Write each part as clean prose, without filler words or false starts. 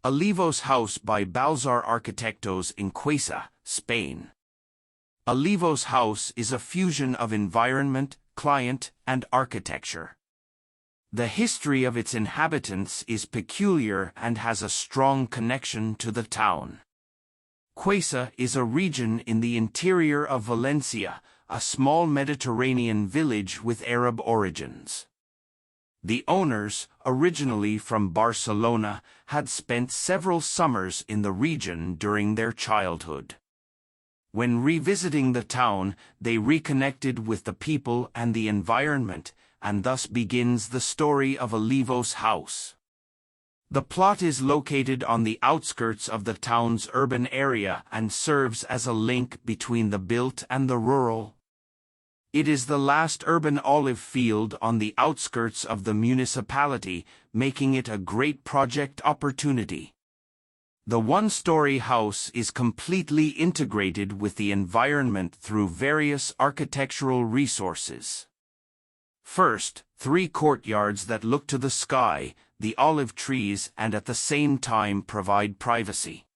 Olivos House by Balzar Arquitectos in Quesa, Spain. Olivos House is a fusion of environment, client, and architecture. The history of its inhabitants is peculiar and has a strong connection to the town. Quesa is a region in the interior of Valencia, a small Mediterranean village with Arab origins. The owners, originally from Barcelona, had spent several summers in the region during their childhood. When revisiting the town, they reconnected with the people and the environment, and thus begins the story of Olivos House. The plot is located on the outskirts of the town's urban area and serves as a link between the built and the rural. It is the last urban olive field on the outskirts of the municipality, making it a great project opportunity. The one-story house is completely integrated with the environment through various architectural resources. First, 3 courtyards that look to the sky, the olive trees, and at the same time provide privacy.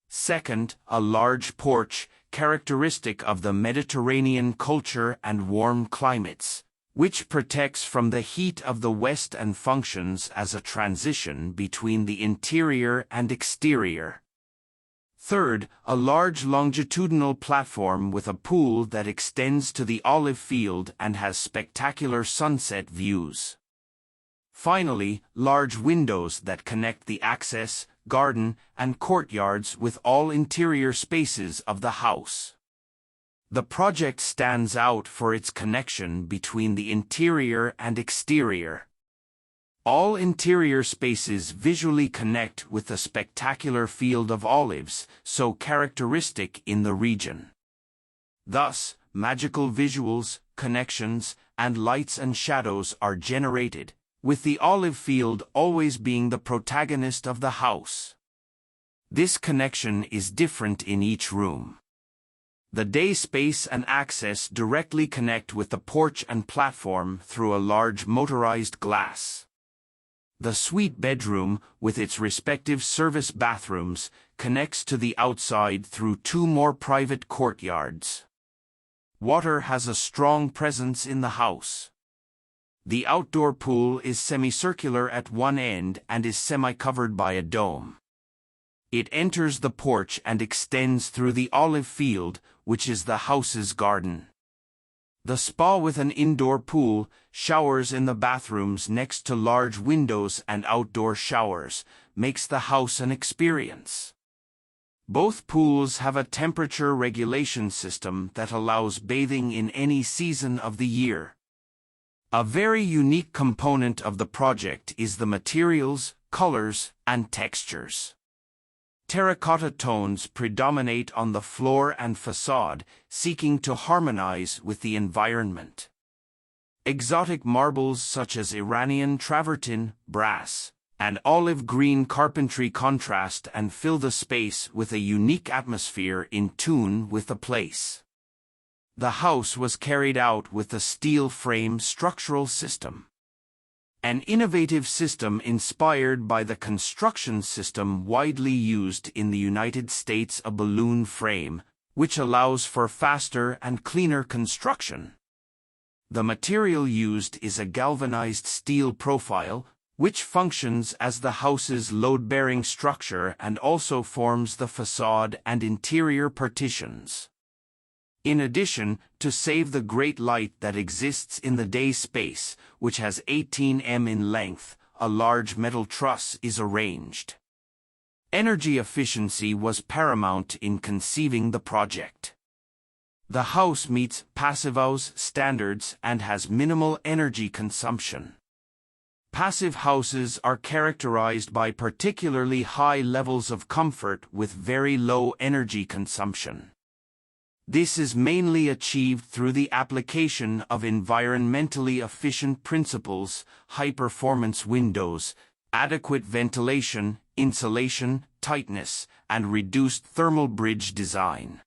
Second, a large porch, characteristic of the Mediterranean culture and warm climates, which protects from the heat of the West and functions as a transition between the interior and exterior. Third, a large longitudinal platform with a pool that extends to the olive field and has spectacular sunset views. Finally, large windows that connect the access, garden, and courtyards with all interior spaces of the house. The project stands out for its connection between the interior and exterior. All interior spaces visually connect with the spectacular field of olives, so characteristic in the region. Thus, magical visuals, connections, and lights and shadows are generated, with the olive field always being the protagonist of the house. This connection is different in each room. The day space and access directly connect with the porch and platform through a large motorized glass. The suite bedroom, with its respective service bathrooms, connects to the outside through 2 more private courtyards. Water has a strong presence in the house. The outdoor pool is semicircular at one end and is semi-covered by a dome. It enters the porch and extends through the olive field, which is the house's garden. The spa with an indoor pool, showers in the bathrooms next to large windows and outdoor showers, makes the house an experience. Both pools have a temperature regulation system that allows bathing in any season of the year. A very unique component of the project is the materials, colors, and textures. Terracotta tones predominate on the floor and facade, seeking to harmonize with the environment. Exotic marbles such as Iranian travertine, brass, and olive green carpentry contrast and fill the space with a unique atmosphere in tune with the place. The house was carried out with the steel frame structural system, an innovative system inspired by the construction system widely used in the United States, a balloon frame, which allows for faster and cleaner construction. The material used is a galvanized steel profile, which functions as the house's load-bearing structure and also forms the facade and interior partitions. In addition, to save the great light that exists in the day space, which has 18 m in length, a large metal truss is arranged. Energy efficiency was paramount in conceiving the project. The house meets Passivhaus standards and has minimal energy consumption. Passive houses are characterized by particularly high levels of comfort with very low energy consumption. This is mainly achieved through the application of environmentally efficient principles, high-performance windows, adequate ventilation, insulation, tightness, and reduced thermal bridge design.